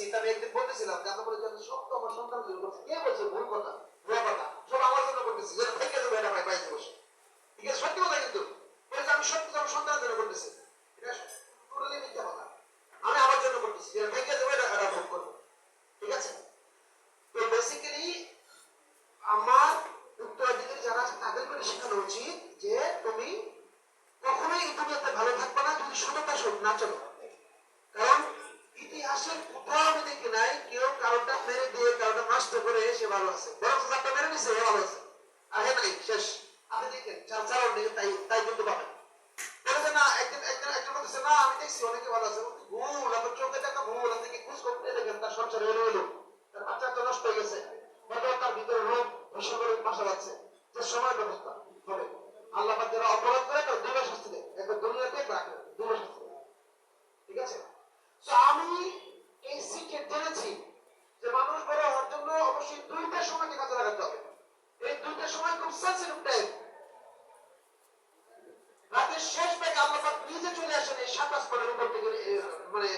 নিশ্চিত। আমি একদিন বলতেছিলাম যে আমরা বলে সব তো আমার সন্তানের জন্য করছি। কে বলছে ভুল কথা, ভুয়া কথা? সব আমার জন্য করতেছি, যেটা থেকে যাবে এটা ভাই বাইরে বসে। ঠিক আছে, সত্যি কথা কিন্তু বলেছে আমি সব কিছু আমার সন্তানের জন্য করতেছি, এটা টোটালি মিথ্যা কথা। আমি আমার জন্য করতেছি, যেটা থেকে যাবে এটা ভোগ করবো। ঠিক আছে, তো বেসিক্যালি আমার উত্তরাধিকারী যারা আছে তাদের করে শেখানো উচিত যে তুমি কখনোই এই দুনিয়াতে ভালো থাকবে না যদি সততার সহিত না চলো। কারণ ইতিহাসের কোথাও আমি দেখি নাই কেউ কারোটা মেরে দিয়ে কারোটা নষ্ট করে সে ভালো আছে, বরং যারটা মেরে নিছে সে ভালো আছে আর হে নাই শেষ। আপনি দেখেন যার চারণ নেই তাই তাই কিন্তু পাবেন। বলেছে না একদিন একজন বলতেছে না আমি দেখছি অনেকে ভালো আছে, ভুল। আপনার চোখে দেখা ভুল, আপনি কি খোঁজ করতে দেখেন তার সংসার এলো এলো, তার বাচ্চা তো নষ্ট হয়ে গেছে, হয়তো তার ভিতরে রোগ ভীষণ করে বাসা বাঁধছে, যে সময় ব্যবস্থা হবে। আল্লাহ পাক যারা অপরাধ করে তার দুটো শাস্তি দেয়, একটা দুনিয়াতে একটা আখিরাতে, দুটো শাস্তি দেয়। ঠিক আছে, তো আমি এই সিক্রেট জেনেছি যে মানুষ বড় হওয়ার জন্য অবশ্যই দুইটা সময়কে কাজে লাগাতে হবে। এই দুইটা সময় খুব সেন্সিটিভ টাইম। রাতের শেষ ভাগে আল্লাহ পাক নিজে চলে আসেন এই 7 আসমানের উপর থেকে, মানে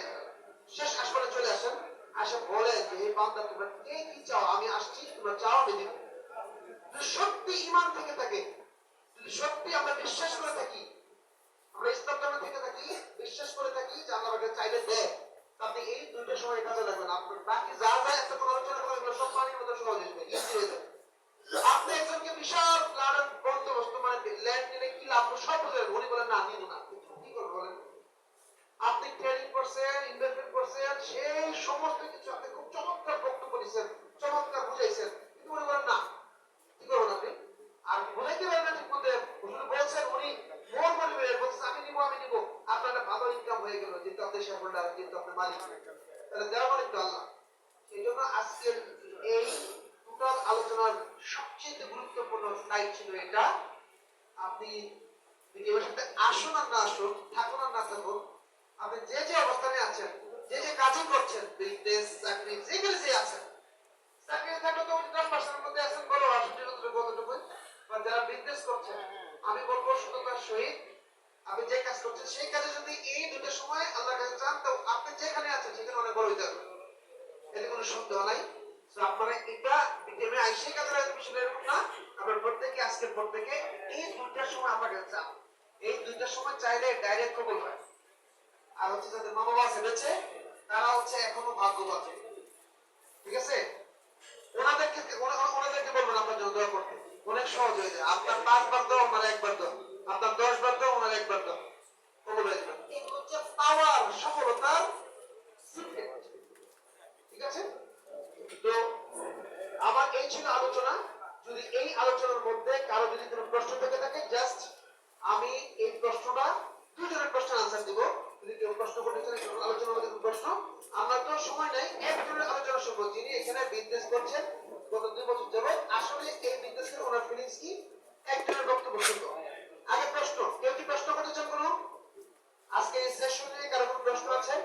শেষ আসমানে চলে আসেন, আসে বলে যে এই বান্দা তোমরা কে কি চাও, আমি আসছি, তোমরা চাও আমি দিব। যদি সত্যি ঈমান থেকে থাকে, যদি সত্যি আমরা বিশ্বাস করে থাকি, আমরা ইসলাম ধর্ম থেকে থাকি, বিশ্বাস করে থাকি যে আল্লাহ আমাকে চাইলে দেয়, তাতে এই দুইটা সময় কাজে লাগবে না। আপনার বাকি যা যা একটা কোনো আলোচনা করা এগুলো সব পানির মতো সহজ হয়ে যাবে, ইজি হয়ে যাবে। আপনি একজনকে বিশাল প্ল্যানের বন্দোবস্ত মানে ল্যান্ড নিলে কি লাভ সব বুঝে যাবেন, উনি বলেন না নিব না, কি করবো বলেন? আপনি ট্রেনিং করছেন, ইনভেস্টমেন্ট করছেন, সেই সমস্ত কিছু আপনি খুব চমৎকার বক্তব্য দিচ্ছেন, চমৎকার বুঝাইছেন, কিন্তু উনি বলেন না, কি করবেন আপনি? আর বুঝাইতে পারেন না ঠিক মতো, শুধু বলছেন উনি মোর মনে হয়ে বলছেন আমি নিবো আমি নিবো, আপনার একটা ভালো ইনকাম হয়ে গেল, যেহেতু আপনি শেয়ার হোল্ডার, যেহেতু আপনি মালিক, তাহলে দেওয়া মানে তো আল্লাহ। সেই জন্য আজকের এই টোটাল আলোচনার সবচেয়ে গুরুত্বপূর্ণ স্লাইড ছিল এটা। আপনি ভিডিওর সাথে আসুন আর না আসুন, থাকুন আর না থাকুন, আপনি যে যে অবস্থানে আছেন, যে যে কাজই করছেন, বিজনেস চাকরি যেখানে যে আছেন, চাকরি থাকলে তো 10% মধ্যে আছেন, বলো আসুন কতটুকু। বা যারা বিজনেস করছেন আমি বলবো সততার সহিত আপনি যে কাজ করছেন সেই কাজে যদি এই দুটো সময় আল্লাহর কাছে চান, তো আপনি যেখানে আছেন সেখানে অনেক বড় হইতে পারবেন, এতে কোনো সন্দেহ নাই। তো আপনারা এটা বিকেলে আইসে কাজে লাগাতে বিষয় এরকম না, আপনার প্রত্যেকে আজকের পর থেকে এই দুইটার সময় আমার কাছে চান, এই দুইটার সময় চাইলে ডাইরেক্ট কবুল হয়। আর হচ্ছে যাদের মা বাবা আছে বেঁচে, তারা হচ্ছে এখনো ভাগ্যবান। ঠিক আছে, ওনাদেরকে বলবেন আপনার জন্য দোয়া করতে, অনেক সহজ হয়ে যায়। আপনার 5 বার দাও ওনার একবার দাও, আপনার 10 বার দাও ওনার একবার দাও, কবুল হয়ে যাবে। এই হচ্ছে পাওয়ার, সফলতার সিক্রেট। ঠিক আছে, তো আমার এই ছিল আলোচনা। যদি এই আলোচনার মধ্যে কারো যদি কোনো প্রশ্ন থেকে থাকে, জাস্ট আমি এই প্রশ্নটা দুজনের প্রশ্নের আনসার দিব। যদি কেউ প্রশ্ন করতে চান আলোচনার মধ্যে কোনো প্রশ্ন, আমরা তো সময় নাই, একজনের আলোচনা শুনবো যিনি এখানে বিজনেস করছেন গত 2 বছর যাবত, আসলে এই বিজনেসের ওনার ফিলিংস কি, একজনের বক্তব্য শুনবো। আগে প্রশ্ন, কেউ কি প্রশ্ন করতে চান কোনো? আজকে এই সেশনে কারো কোনো প্রশ্ন আছে?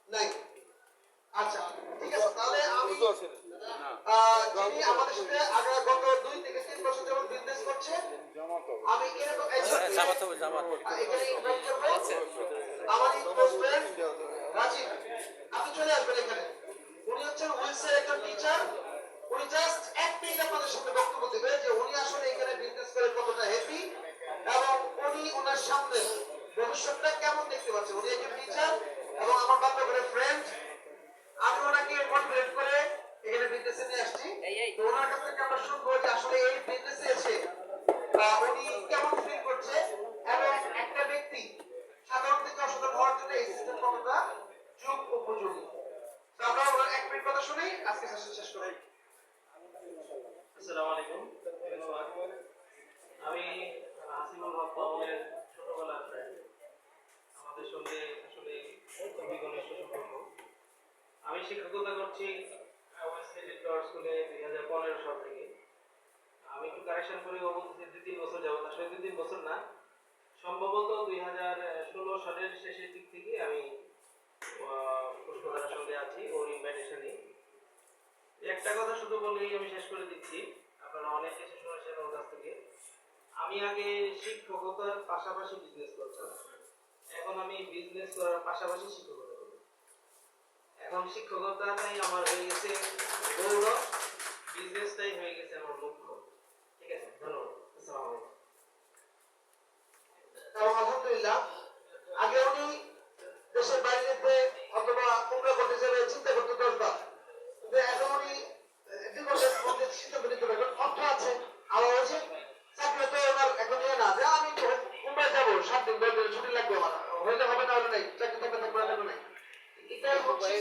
নাই? আচ্ছা ঠিক আছে, তাহলে আমি যিনি আমাদের সাথে আগে গত 2 থেকে 3 বছর যাবত বিজনেস করছে, আমি এরকম এখানে ইনভাইট করবো আমার ফ্রেন্ড রাজীব। আপনি চলে আসবেন এখানে। উনি হচ্ছেন উইলসের একজন টিচার। উনি জাস্ট 1 মিনিট আপনাদের সাথে বক্তব্য দেবে যে উনি আসলে এখানে বিজনেস করে কতটা হ্যাপি এবং উনি ওনার সামনে ভবিষ্যৎটা কেমন দেখতে পাচ্ছেন। উনি একজন টিচার এবং আমার বান্ধবের ফ্রেন্ড। আমি ওনাকে মোটিভেট করে এখানে বিজনেসে নিয়ে আসছি। তো ওনার কাছ থেকে আমরা শুনবো যে আসলে এই বিজনেসে এসে উনি কেমন ফিল করছে এবং একটা ব্যক্তি সাধারণ থেকে অসাধারণ হওয়ার জন্য এই সিস্টেম কতটা যুগ উপযোগী। তো আমরা ওনার 1 মিনিট কথা শুনি, আজকে সেশন শেষ করি। আসসালামু আলাইকুম। আমি হাসিবুল হক বাবুলের ছোটবেলার ফ্রেন্ড। আমাদের সঙ্গে আসলে খুবই ঘনিষ্ঠ সম্পর্ক। আমি শিক্ষকতা করছি ওয়েস্ট স্কুলে 2015 সাল থেকে। আমি একটু কারেকশন করে বলতেছি 2-3 বছর যাবত, আসলে 2-3 বছর না, সম্ভবত 2016 সালের শেষের দিক থেকে আমি পুষ্পধারার সঙ্গে আছি ওর ইনভাইটেশনে। একটা কথা শুধু বলেই আমি শেষ করে দিচ্ছি, আপনারা অনেক কিছু শুনেছেন ওর কাছ থেকে। আমি আগে শিক্ষকতার পাশাপাশি বিজনেস করতাম, এখন আমি বিজনেস করার পাশাপাশি শিক্ষকতা করি। এখন শিক্ষকতাটাই আমার হয়ে গেছে গৌরব, বিজনেসটাই হয়ে গেছে আমার লক্ষ্য। ঠিক আছে, ধন্যবাদ। আসসালামু আলাইকুম। এবং আলহামদুলিল্লাহ আগে উনি দেশের বাইরে যেতে অথবা উমরা করতে যাবে চিন্তা করতে 10 বার, কিন্তু এখন উনি বিপদের মধ্যে সিদ্ধান্ত নিতে পারবেন। অর্থ আছে, আবার হচ্ছে চাকরি তো ওনার এখন ইয়ে না যে আমি তো উমরা যাবো 7 দিন 10 দিন ছুটি লাগবে, আমার হইলে হবে না হলে নাই, চাকরি থাকবে থাকবে না নাই। এটাই হচ্ছে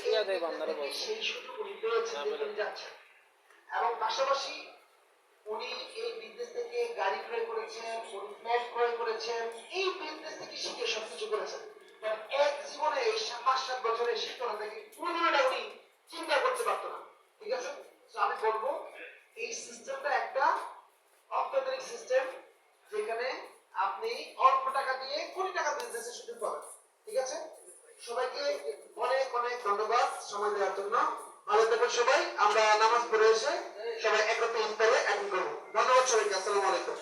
সেই সুযোগ উনি পেয়েছেন যে উনি যাচ্ছেন। এবং পাশাপাশি উনি এই বিজনেস থেকে গাড়ি ক্রয় করেছেন, উনি ফ্ল্যাট ক্রয় করেছেন, এই বিজনেস থেকে শিখে সবকিছু করেছেন। কারণ এক জীবনে এই 5-7 বছরের শিক্ষকতা থেকে কোনোদিনও উনি চিন্তা করতে পারতো না। ঠিক আছে, তো আমি বলবো এই সিস্টেমটা একটা অত্যাধুনিক সিস্টেম, যেখানে আপনি অল্প টাকা দিয়ে কোটি টাকা বিজনেসের সুযোগ পাবেন। ঠিক আছে, সবাইকে অনেক অনেক ধন্যবাদ সময় দেওয়ার জন্য। ভালো থাকবেন সবাই। আমরা নামাজ পড়ে এসে সবাই একত্রে ইফতারে অ্যাটেন্ড করবো। ধন্যবাদ সবাইকে। আসসালামু আলাইকুম।